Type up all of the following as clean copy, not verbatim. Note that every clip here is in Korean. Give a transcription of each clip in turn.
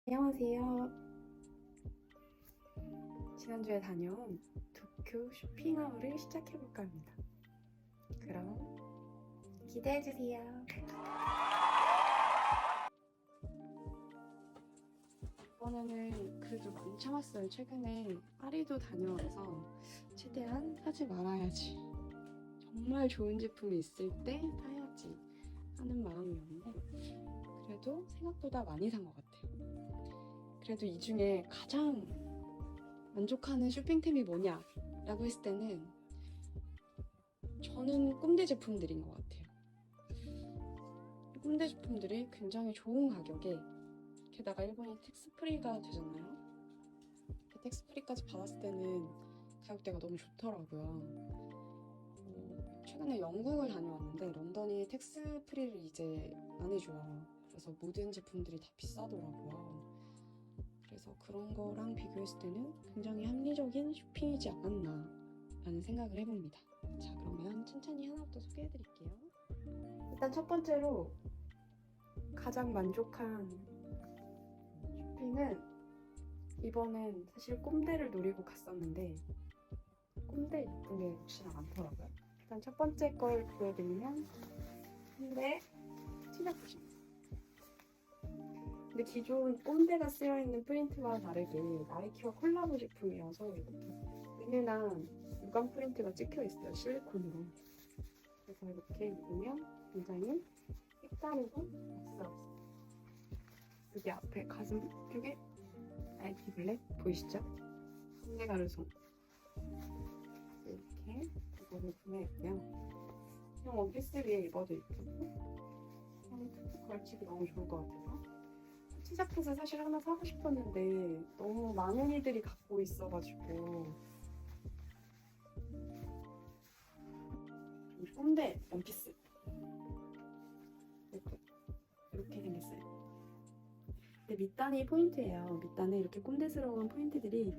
안녕하세요. 지난주에 다녀온 도쿄 쇼핑하울을 시작해볼까 합니다. 그럼 기대해주세요. 이번에는 그래도 많이 참았어요. 최근에 파리도 다녀와서 최대한 사지 말아야지. 정말 좋은 제품이 있을 때 사야지 하는 마음이었는데 그래도 생각보다 많이 산 것 같아요. 그래도 이 중에 가장 만족하는 쇼핑템이 뭐냐? 라고 했을 때는 저는 꼼대 제품들인 것 같아요. 꼼대 제품들이 굉장히 좋은 가격에 게다가 일본이 텍스프리가 되잖아요. 텍스프리까지 받았을 때는 가격대가 너무 좋더라고요. 최근에 영국을 다녀왔는데 런던이 텍스프리를 이제 안 해줘요. 그래서 모든 제품들이 다 비싸더라고요. 그래서 그런 거랑 비교했을 때는 굉장히 합리적인 쇼핑이지 않았나 라는 생각을 해봅니다. 자, 그러면 천천히 하나부터 소개해드릴게요. 일단 첫 번째로 가장 만족한 쇼핑은 이번엔 사실 꼼대를 노리고 갔었는데 꼼대 예쁜 게 역시나 많더라고요. 일단 첫 번째 걸 보여드리면 꼼대 티셔츠입니다. 근데 기존 꼼대가 쓰여있는 프린트와 다르게 나이키와 콜라보 제품이어서 이렇게 은은한 무광 프린트가 찍혀있어요. 실리콘으로. 그래서 이렇게 입으면 굉장히 색다르고 멋스럽습니다. 여기 앞에 가슴 쪽에 나이키 블랙 보이시죠? 꼼대 가르송 이렇게 이거를 구매했고요. 그냥 원피스 위에 입어도 예쁘고 그냥 툭툭 걸치기 너무 좋을 것 같아서 티셔츠를 사실 하나 사고 싶었는데 너무 많은 이들이 갖고 있어가지고 이 꼼대 원피스 이렇게 생겼어요. 근데 밑단이 포인트예요. 밑단에 이렇게 꼼대스러운 포인트들이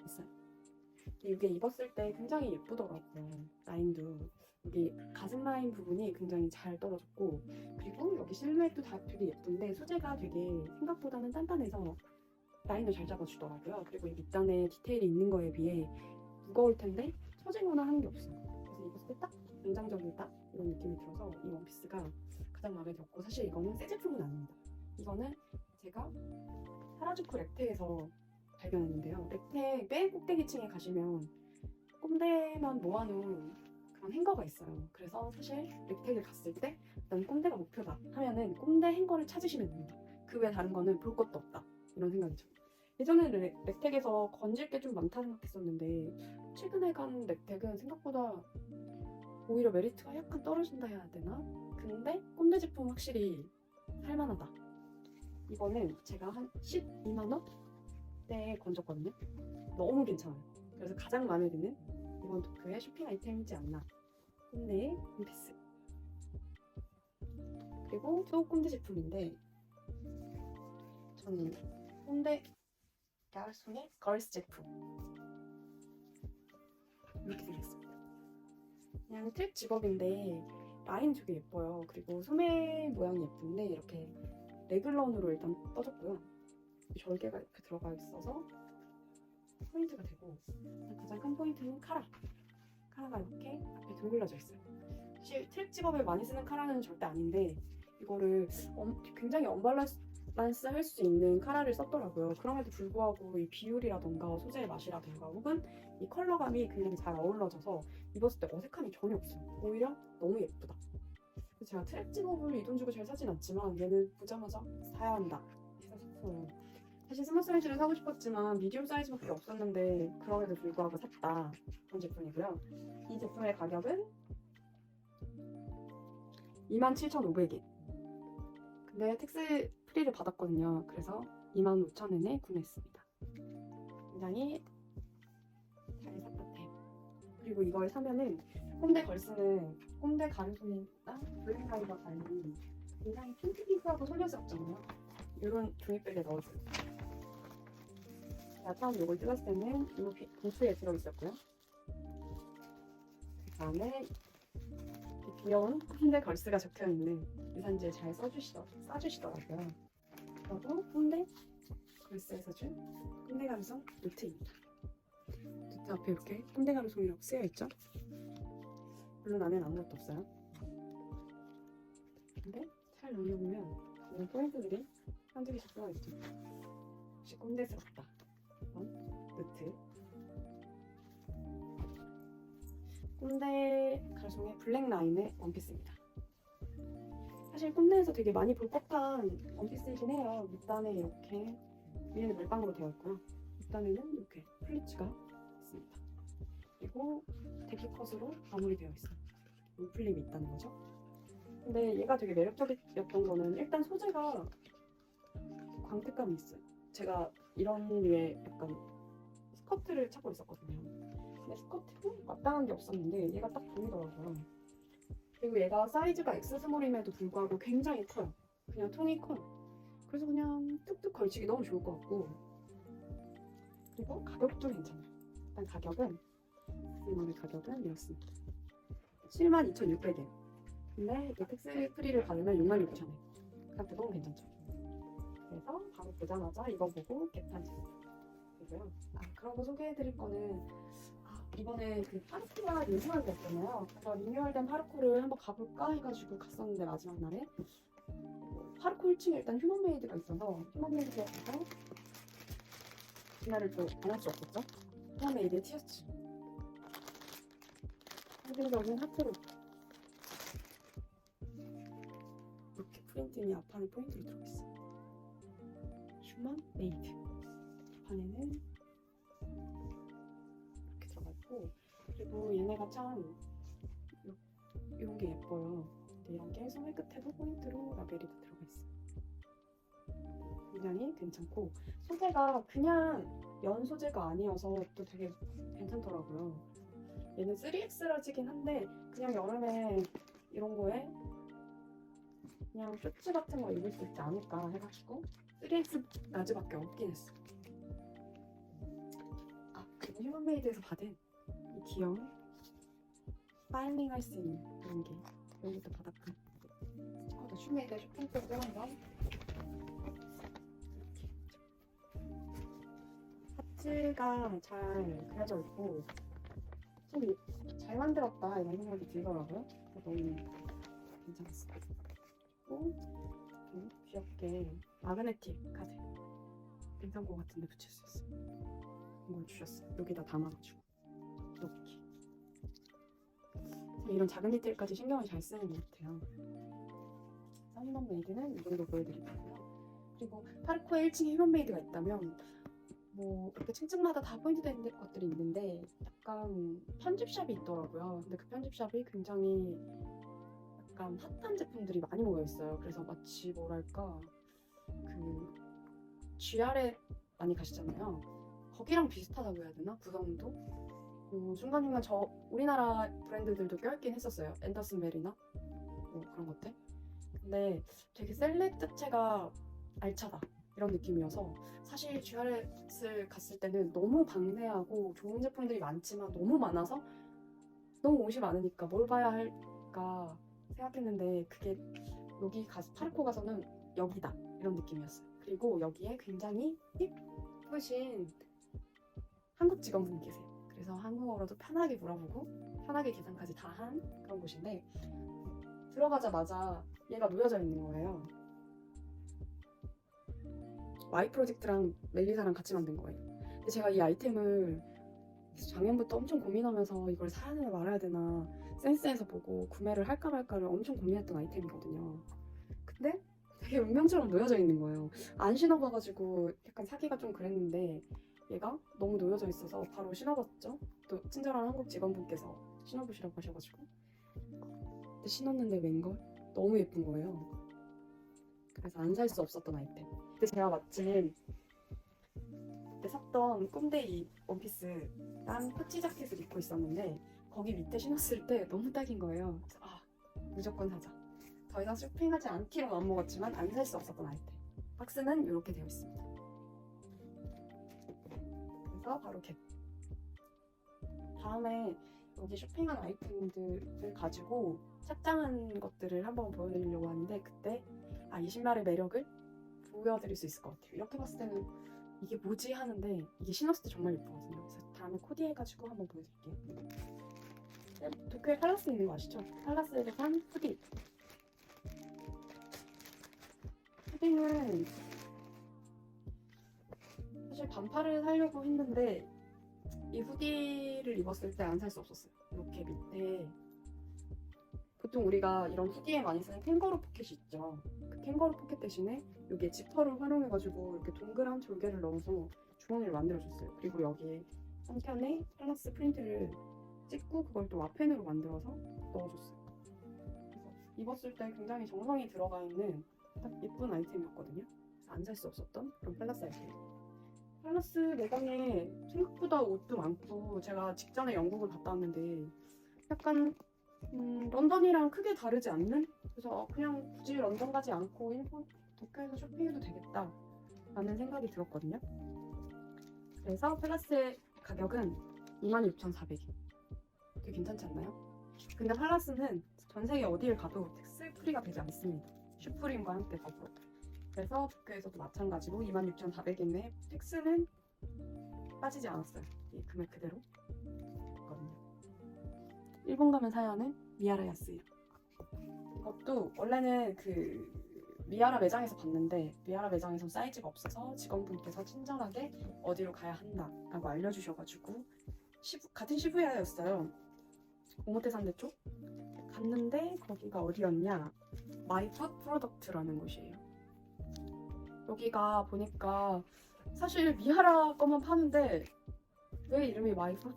있어요. 이게 입었을 때 굉장히 예쁘더라고요. 라인도 여기 가슴 라인 부분이 굉장히 잘 떨어졌고 그리고 여기 실루엣도 다 되게 예쁜데 소재가 되게 생각보다는 단단해서 라인도 잘 잡아주더라고요. 그리고 이 밑단에 디테일이 있는 거에 비해 무거울 텐데 처지거나 하는 게 없어요. 그래서 입었을 때 딱 정장적이다 이런 느낌이 들어서 이 원피스가 가장 마음에 들었고 사실 이거는 새 제품은 아닙니다. 이거는 제가 하라주쿠 렉테에서 발견했는데요. 렉텍 맨 꼭대기층에 가시면 꼼대만 모아놓은 그런 행거가 있어요. 그래서 사실 렉텍을 갔을 때 난 꼼대가 목표다 하면은 꼼대 행거를 찾으시면 됩니다. 그 외에 다른 거는 볼 것도 없다 이런 생각이죠. 예전에는 렉텍에서 건질 게 좀 많다 생각했었는데 최근에 간 렉텍은 생각보다 오히려 메리트가 약간 떨어진다 해야 되나? 근데 꼼대 제품 확실히 살만하다. 이거는 제가 한 12만 원? 때 건졌거든요. 너무 괜찮아요. 그래서 가장 마음에 드는 이번 도쿄의 쇼핑 아이템이지 않나. 꼼대의 원피스. 그리고 또 꼼대 제품인데 저는 꼼대 가르송의 걸스 제품 이렇게 생겼습니다. 그냥 트랙 집업인데 라인 되게 예뻐요. 그리고 소매 모양이 예쁜데 이렇게 레글런으로 일단 떠졌고요. 절개가 이렇게 들어가 있어서 포인트가 되고 가장 큰 포인트는 카라가 이렇게 앞에 둥글러져 있어요. 사실 트랙 집업에 많이 쓰는 카라는 절대 아닌데 이거를 굉장히 언밸런스 할 수 있는 카라를 썼더라고요. 그럼에도 불구하고 이 비율이라던가 소재의 맛이라던가 혹은 이 컬러감이 굉장히 잘 어우러져서 입었을 때 어색함이 전혀 없어요. 오히려 너무 예쁘다. 제가 트랙 집업을 이 돈 주고 잘 사진 않지만 얘는 보자마자 사야 한다 해서 샀어요. 사실 스몰 사이즈를 사고 싶었지만 미디움 사이즈밖에 없었는데 그럼에도 불구하고 샀다 그런 제품이고요. 이 제품의 가격은 27,500엔. 근데 텍스 프리를 받았거든요. 그래서 25,000엔에 구매했습니다. 굉장히 잘 샀다템. 그리고 이걸 사면은 꼼대 걸스는 꼼대 가르손이나 블랙라이와 달리 굉장히 핑크핑크하고 소녀스럽잖아요. 이런 종이백에 넣어줘요. 제가 처음 이걸 뜯었을 때는 이 봉투에 들어있었고요. 그 다음에 귀여운 꼼대 걸스가 적혀있는 유산지에 잘 싸주시더라고요. 그리고 꼼대 벌스에서 준 꼰대 감성 노트입니다. 노트 앞에 이렇게 꼰대 감성이라고 쓰여있죠? 물론 안에는 아무것도 없어요. 근데 잘 넘겨보면 이런 포인트들이 한두 개씩 들어있죠. 역시 꼰대스럽다. 노트. 꼰대 가성의 블랙 라인의 원피스입니다. 사실 꼰대에서 되게 많이 볼 법한 원피스이긴 해요. 밑단에 이렇게 위에는 물방으로 되어 있고요. 밑단에는 이렇게 플리츠가 있습니다. 그리고 데키 컷으로 마무리되어 있어요. 물풀림이 있다는 거죠. 근데 얘가 되게 매력적이었던 거는 일단 소재가 광택감이 있어요. 제가 이런 류의 약간 스커트를 찾고 있었거든요. 근데 스커트도 마땅한 게 없었는데 얘가 딱 보이더라고요. 그리고 얘가 사이즈가 X 스몰임에도 불구하고 굉장히 커요. 그냥 통이 커요. 그래서 그냥 툭툭 걸치기 너무 좋을 것 같고, 그리고 가격도 괜찮아요. 일단 가격은 이만의 가격은 이렇습니다. 72,600엔. 근데 이게 텍스 프리를 받으면 66,000엔. 가격 너무 괜찮죠? 그래서 바로 보자마자 이거 보고 겟한지고요. 그런 거 소개해드릴 거는 이번에 그 파르코가 리뉴얼 됐잖아요. 그래서 리뉴얼된 파르코를 한번 가볼까 해가지고 갔었는데 마지막 날에 파르코 1층에 일단 휴먼메이드가 있어서 휴먼메이드에 가서 그날을 또 안 할 수 없었죠. 휴먼메이드의 티셔츠 상징적인 하트로 이렇게 프린팅이 앞판에 포인트로 들어있어요. 휴먼메이드 앞판에는 이렇게 들어가있고, 그리고 얘네가 참 이런 게 예뻐요. 근데 이런 게 소매 끝에도 포인트로 라벨이 들어가 있어요. 굉장히 괜찮고, 소재가 그냥 연 소재가 아니어서 또 되게 괜찮더라고요. 얘는 3X라지긴 한데 그냥 여름에 이런 거에 그냥 셔츠 같은 거 입을 수 있지 않을까 해가지고 3X 라지밖에 없긴 했어. 그리고 휴먼메이드에서 받은 이 귀여운 파일링 할 수 있는 그런 게, 이런 것도 받았고, 스티커도 휴먼메이드 쇼핑백을 떼어서 하트가 잘 그려져 있고 좀 잘 만들었다 이런 생각이 들더라고요. 너무 괜찮았어요. 그리고 귀엽게 마그네틱 카드 냉장고 같은 데 붙일 수 있어요. 이걸 주셨어요. 여기다 담아가지고 이렇게. 이런 작은 디테일까지 신경을 잘 쓰는 것 같아요. 휴먼메이드는 이 정도 보여드리고요. 그리고 파르코에 1층에 휴먼메이드가 있다면 뭐 이렇게 층층마다 다 포인트된 것들이 있는데 약간 편집샵이 있더라고요. 근데 그 편집샵이 굉장히 약간 핫한 제품들이 많이 모여 있어요. 그래서 마치 뭐랄까 그 GR에 많이 가시잖아요. 거기랑 비슷하다고 해야 되나? 구성도? 중간중간 우리나라 브랜드들도 껴있긴 했었어요. 앤더슨 벨이나 뭐 그런 것들. 근데 되게 셀렉 자체가 알차다 이런 느낌이어서, 사실 GRS를 갔을 때는 너무 방대하고 좋은 제품들이 많지만 너무 많아서 너무 옷이 많으니까 뭘 봐야 할까 생각했는데, 그게 여기 파르코 가서는 여기다 이런 느낌이었어요. 그리고 여기에 굉장히 예쁘신 한국 직원분이 계세요. 그래서 한국어로도 편하게 물어보고 편하게 계산까지 다 한 그런 곳인데, 들어가자마자 얘가 놓여져 있는 거예요. Y 프로젝트랑 멜리사랑 같이 만든 거예요. 근데 제가 이 아이템을 작년부터 엄청 고민하면서 이걸 사야 되나 말아야 되나 센스에서 보고 구매를 할까 말까를 엄청 고민했던 아이템이거든요. 근데 되게 운명처럼 놓여져 있는 거예요. 안 신어봐가지고 약간 사기가 좀 그랬는데 얘가 너무 놓여져 있어서 바로 신어봤죠. 또 친절한 한국 직원분께서 신어보시라고 하셔가지고, 근데 신었는데 웬걸 너무 예쁜 거예요. 그래서 안 살 수 없었던 아이템. 근데 제가 마침 그때 샀던 꼼데이 원피스랑 파치 자켓을 입고 있었는데 거기 밑에 신었을 때 너무 딱인 거예요. 그래서 무조건 사자. 더 이상 쇼핑하지 않기로 마음먹었지만 안 살 수 없었던 아이템. 박스는 이렇게 되어 있습니다. 그래서 바로 겟. 다음에 여기 쇼핑한 아이템들을 가지고 착장한 것들을 한번 보여드리려고 하는데, 그때 이 신발의 매력을 보여드릴 수 있을 것 같아요. 이렇게 봤을 때는 이게 뭐지 하는데 이게 신었을 때 정말 예쁘거든요. 그래서 다음에 코디해가지고 한번 보여드릴게요. 도쿄에 팔라스 있는 거 아시죠? 팔라스에서 산 후디. 후디는 사실 반팔을 사려고 했는데 이 후디를 입었을 때 안 살 수 없었어요. 이렇게 밑에 보통 우리가 이런 후디에 많이 쓰는 캥거루 포켓이 있죠. 그 캥거루 포켓 대신에 여기에 지퍼를 활용해가지고 이렇게 동그란 졸개를 넣어서 주머니를 만들어줬어요. 그리고 여기에 한켠에 팔라스 프린트를 찍고 그걸 또 와펜으로 만들어서 넣어줬어요. 그래서 입었을 때 굉장히 정성이 들어가 있는 딱 예쁜 아이템이었거든요. 안 살 수 없었던 그런 팔라스 아이템. 팔라스 매장에 생각보다 옷도 많고 제가 직전에 영국을 갔다 왔는데 약간 런던이랑 크게 다르지 않는? 그래서 그냥 굳이 런던 가지 않고 일본 도쿄에서 쇼핑해도 되겠다 라는 생각이 들었거든요. 그래서 팔라스의 가격은 26,400엔. 되게 괜찮지 않나요? 근데 팔라스는 전 세계 어디를 가도 텍스 프리가 되지 않습니다. 슈프림과 함께 더불어. 그래서 도쿄에서도 마찬가지로 26,400엔에 텍스는 빠지지 않았어요. 이 금액 그대로 있거든요. 일본 가면 사야 하는 미야라 야스히로. 이것도 원래는 그 미야라 매장에서 봤는데 미야라 매장에서 사이즈가 없어서 직원분께서 친절하게 어디로 가야 한다라고 알려주셔가지고 같은 시부야였어요. 오모테산대 쪽 갔는데 거기가 어디였냐? 마이풋 프로덕트라는 곳이에요. 여기가 보니까 사실 미야라 거만 파는데 왜 이름이 마이풋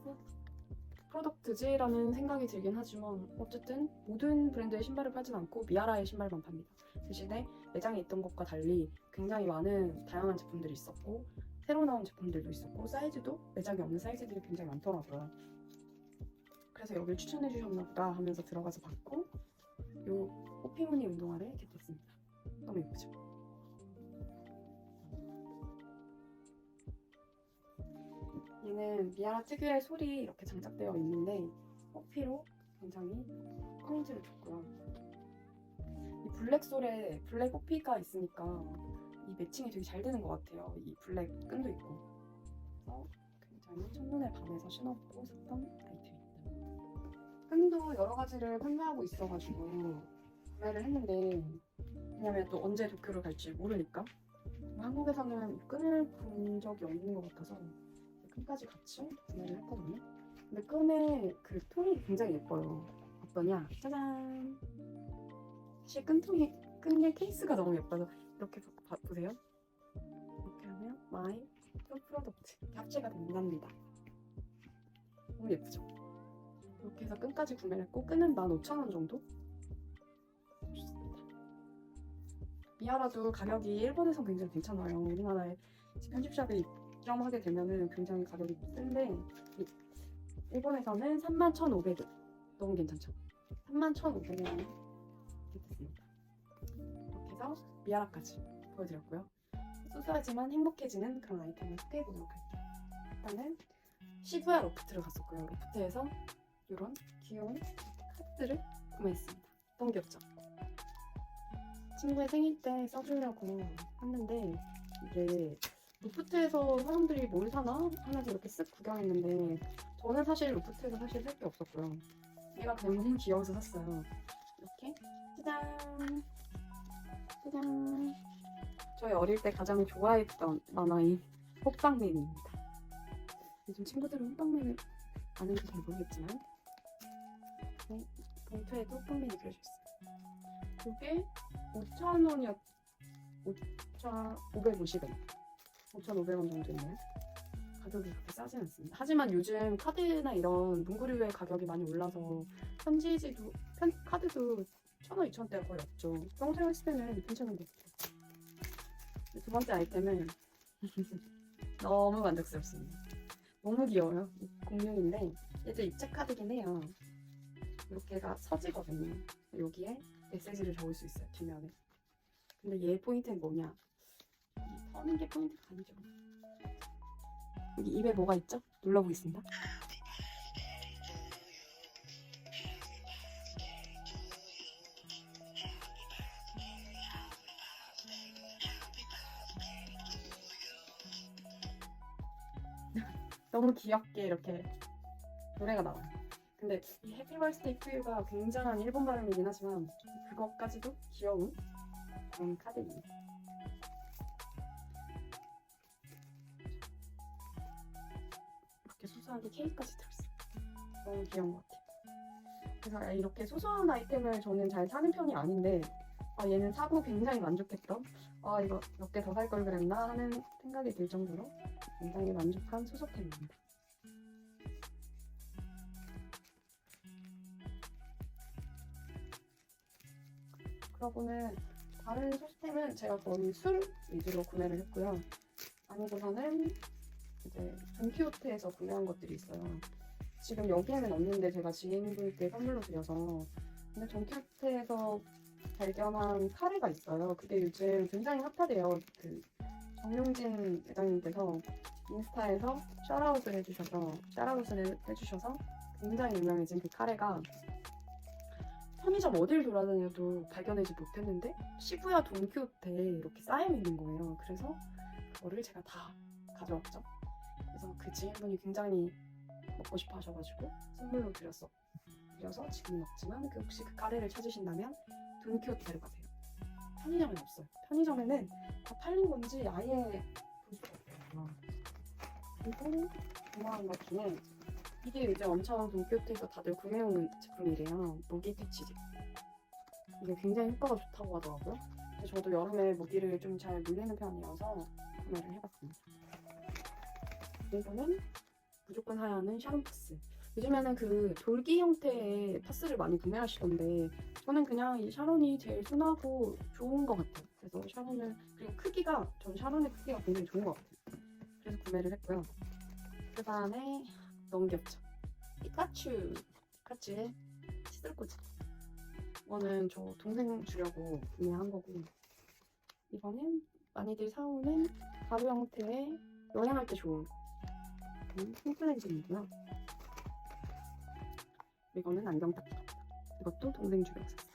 프로덕트지? 라는 생각이 들긴 하지만 어쨌든 모든 브랜드의 신발을 팔진 않고 미야라의 신발만 팝니다. 대신에 매장에 있던 것과 달리 굉장히 많은 다양한 제품들이 있었고 새로 나온 제품들도 있었고 사이즈도 매장에 없는 사이즈들이 굉장히 많더라고요. 그래서 여기를 추천해 주셨나 보다 하면서 들어가서 봤고 요 호피무늬 운동화를 겟했습니다. 너무 예쁘죠? 얘는 미야라 특유의 솔이 이렇게 장착되어 있는데 호피로 굉장히 포인트를 줬고요. 이 블랙 솔에 블랙 호피가 있으니까 이 매칭이 되게 잘 되는 것 같아요. 이 블랙 끈도 있고. 그래서 굉장히 첫눈에 반해서 신어보고 샀던 아이템입니다. 끈도 여러 가지를 판매하고 있어가지고 구매를 했는데 왜냐면 또 언제 도쿄를 갈지 모르니까 한국에서는 끈을 본 적이 없는 것 같아서 끈까지 같이 구매를 했거든요. 근데 끈의 그 통이 굉장히 예뻐요. 어떠냐? 짜잔! 사실 끈의 케이스가 너무 예뻐서 이렇게 보세요. 이렇게 하면 마이 프로덕트 탑재가 된답니다. 너무 예쁘죠? 이렇게 해서 끈까지 구매를 했고 끈은 15,000원 정도? 좋습니다. 미야라도 가격이 일본에선 굉장히 괜찮아요. 우리나라에 편집샵에 입점하게 되면은 굉장히 가격이 센데 일본에서는 31,500원. 너무 괜찮죠? 31,500원에 됐습니다. 이렇게 해서 미야라까지 보여드렸고요. 소소하지만 행복해지는 그런 아이템을 소개해보도록 할게요. 일단은 시부야 로프트를 갔었고요. 로프트에서 이런 귀여운 카드를 구매했습니다. 너무 귀엽죠? 친구의 생일 때 써주려고 했는데 이게 로프트에서 사람들이 뭘 사나 하면서 이렇게 쓱 구경했는데 저는 사실 로프트에서 사실 살 게 없었고요. 얘가 그냥 너무 귀여워서 샀어요. 이렇게 짜잔! 짜잔! 저희 어릴 때 가장 좋아했던 만화인 호빵맨입니다. 요즘 친구들은 호빵맨을 아는지 잘 모르겠지만 네, 봉투에도 호빵맨이 그려져 있어요. 이게 5,000원이었 5,550원 5,500원 정도 있네요. 가격이 그렇게 싸진 않습니다. 하지만 요즘 카드나 이런 문구류의 가격이 많이 올라서 편지지도 카드도 1,000원, 2,000원대가 거의 없죠. 평소에 했을 때는 괜찮은 것 같아요. 두 번째 아이템은 너무 만족스럽습니다. 너무 귀여워요. 공룡인데 얘도 입체 카드긴 해요. 이렇게가 서지거든요. 여기에 메시지를 적을 수 있어요. 뒷면에. 근데 얘 포인트는 뭐냐? 이 터는 게 포인트가 아니죠. 여기 입에 뭐가 있죠? 눌러보겠습니다. 너무 귀엽게 이렇게 노래가 나와요. 근데 이 해피 버스데이 투유가 굉장한 일본 발음이긴 하지만 그것까지도 귀여운 그런 카드입니다. 이렇게 소소하게 케이크까지 들었어요. 너무 귀여운 것 같아요. 그래서 이렇게 소소한 아이템을 저는 잘 사는 편이 아닌데 얘는 사고 굉장히 만족했던 이거 몇 개 더 살 걸 그랬나 하는 생각이 들 정도로 굉장히 만족한 소소템입니다. 그러고는 다른 소스템은 제가 거의 술 위주로 구매를 했고요. 아니고서는 이제 돈키호테에서 구매한 것들이 있어요. 지금 여기에는 없는데 제가 지인분께 선물로 드려서. 근데 돈키호테에서 발견한 카레가 있어요. 그게 요즘 굉장히 핫하대요. 그 정용진 회장님께서 인스타에서 샤라웃을 해주셔서 굉장히 유명해진 그 카레가 편의점 어딜 돌아다녀도 발견하지 못했는데 시부야 돈키호테에 이렇게 쌓여있는 거예요. 그래서 그거를 제가 다 가져왔죠. 그래서 그 지인분이 굉장히 먹고 싶어 하셔가지고 선물로 드려서 지금은 없지만 혹시 그 카레를 찾으신다면 돈키호테로 가세요. 편의점엔 없어요. 편의점에는 다 팔린 건지 아예 볼 수가 없어요. 그리고 유명한 것 중에 이게 요즘 엄청 돈키호테에서 다들 구매해오는 제품이래요. 모기 퇴치제. 이게 굉장히 효과가 좋다고 하더라고요. 그래서 저도 여름에 모기를 좀 잘 물리는 편이어서 구매를 해봤습니다. 그리고는 무조건 사야 하는 샤론 파스. 요즘에는 그 돌기 형태의 파스를 많이 구매하시던데 저는 그냥 이 샤론이 제일 순하고 좋은 것 같아요. 그래서 샤론을, 그리고 크기가, 전 샤론의 크기가 굉장히 좋은 것 같아요. 그래서 구매를 했고요. 그 다음에 너무 귀엽죠? 피카츄의 시들꽂이. 이거는 저 동생 주려고 구매한 거고, 이거는 많이들 사오는 가루 형태의 여행할 때 좋은 핑크렌즈이고요. 이거는 안경 닦기. 이것도 동생 주려고 샀어요.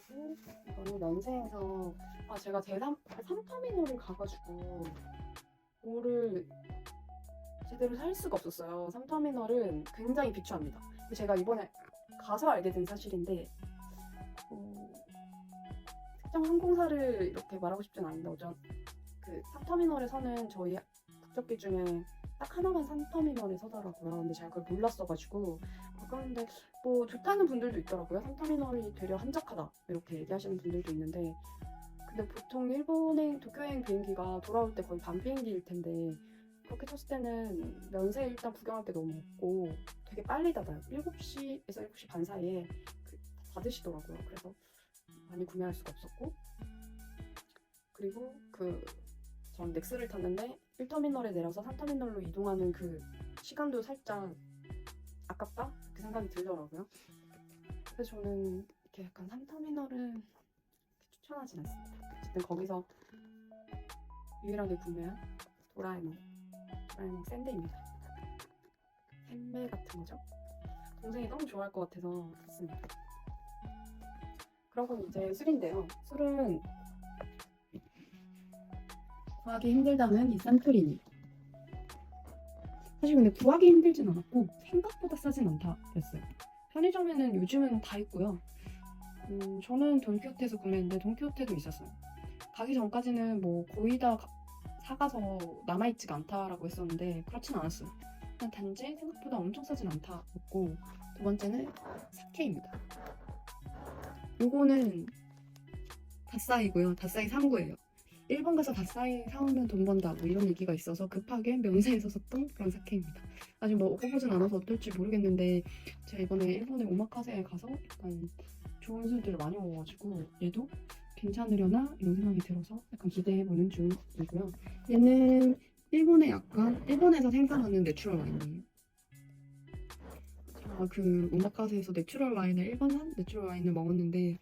그리고 이거는 면세에서 제가 삼터미널을 가가지고 뭐를 제대로 살 수가 없었어요. 삼터미널은 굉장히 비추합니다. 제가 이번에 가서 알게 된 사실인데 특정 항공사를 이렇게 말하고 싶진 않은데 그 삼터미널에 서는 저희 국적기 중에 딱 하나만 삼터미널에 서더라고요. 근데 제가 그걸 몰랐어가지고 그런데 뭐 좋다는 분들도 있더라고요. 삼터미널이 되려 한적하다 이렇게 얘기하시는 분들도 있는데 근데 보통 일본행 도쿄행 비행기가 돌아올 때 거의 밤 비행기일 텐데 그렇게 쳤을 때는 면세 일단 구경할 게 너무 없고 되게 빨리 닫아요. 7시에서 7시 반 사이에 닫으시더라고요. 그래서 많이 구매할 수가 없었고 그리고 전 넥스를 탔는데 1터미널에 내려서 3터미널로 이동하는 그 시간도 살짝 아깝다? 그렇게 생각이 들더라고요. 그래서 저는 이렇게 약간 3터미널은 추천하진 않습니다. 어쨌든 거기서 유일하게 구매한 도라에몽 샌드입니다. 햄메 같은 거죠. 동생이 너무 좋아할 것 같아서 샀습니다. 그러고 이제 술인데요. 술은 구하기 힘들다는 이 산토리니. 사실 근데 구하기 힘들진 않았고 생각보다 싸진 않다 였어요. 편의점에는 요즘은 다 있고요. 저는 돈키호테에서 구매했는데 돈키호테도 있었어요. 가기 전까지는 뭐 거의 다 사가서 남아있지가 않다라고 했었는데 그렇진 않았어요. 그냥 단지 생각보다 엄청 싸진 않다였고 두 번째는 사케입니다. 요거는 다싸이고요. 다싸이 상구예요. 일본 가서 다싸이 사오면 돈 번다 뭐 이런 얘기가 있어서 급하게 면세에서 샀던 그런 사케입니다. 아직 뭐 먹어보진 않아서 어떨지 모르겠는데 제가 이번에 일본의 오마카세에 가서 약간 좋은 술들을 많이 먹어가지고 얘도 괜찮으려나 이런 생각이 들어서 약간 기대해보는 중이고요. 얘는 일본에서 생산하는 내추럴 와인이에요. 제가 그 오마카세에서 내추럴 와인을 일본산 내추럴 와인을 먹었는데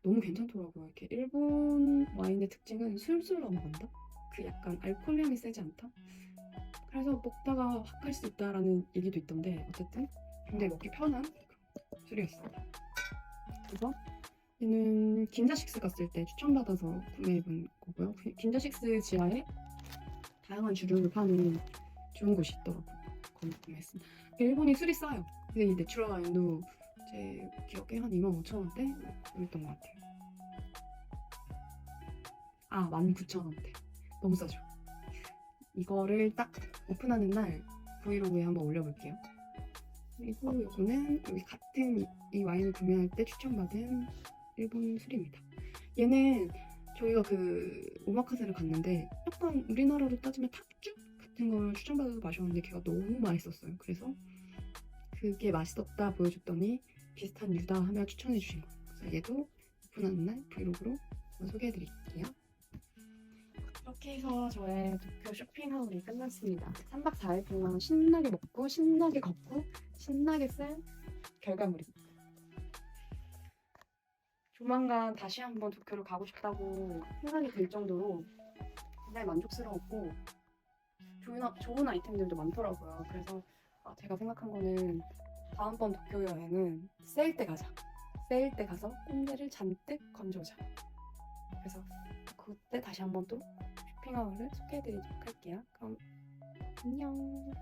너무 괜찮더라고요. 이렇게 일본 와인의 특징은 술술 넘어간다? 그 약간 알코올향이 세지 않다? 그래서 먹다가 확 갈 수 있다라는 얘기도 있던데 어쨌든 굉장히 먹기 편한 술이었습니다. 그래서 얘는 긴자식스 갔을 때 추천받아서 구매해본 거고요. 긴자식스 지하에 다양한 주류를 파는 좋은 곳이 있더라고요. 거기 구매했습니다. 일본이 술이 싸요. 근데 이 내추럴 와인도 제 기억에 한 25,000원대였던 것 같아요. 아, 19,000원대. 너무 싸죠? 이거를 딱 오픈하는 날 브이로그에 한번 올려볼게요. 그리고 이거는 여기 같은 이 와인을 구매할 때 추천받은 일본 술입니다. 얘는 저희가 그 오마카세를 갔는데 약간 우리나라로 따지면 탁주 같은 걸 추천받아서 마셨는데 걔가 너무 맛있었어요. 그래서 그게 맛있었다 보여줬더니 비슷한 유다 하며 추천해 주신 거예요. 그래서 얘도 오픈하는 날 브이로그로 한번 소개해드릴게요. 이렇게 해서 저의 도쿄 쇼핑하울이 끝났습니다. 3박 4일 동안 신나게 먹고 신나게 걷고 신나게 쓴 결과물입니다. 조만간 다시 한번 도쿄를 가고 싶다고 생각이 들 정도로 굉장히 만족스러웠고 좋은 아이템들도 많더라고요. 그래서 제가 생각한 거는 다음번 도쿄 여행은 세일 때 가자. 세일 때 가서 꼰대를 잔뜩 건져오자. 그래서 그때 다시 한번 또 쇼핑하울을 소개해드리도록 할게요. 그럼 안녕.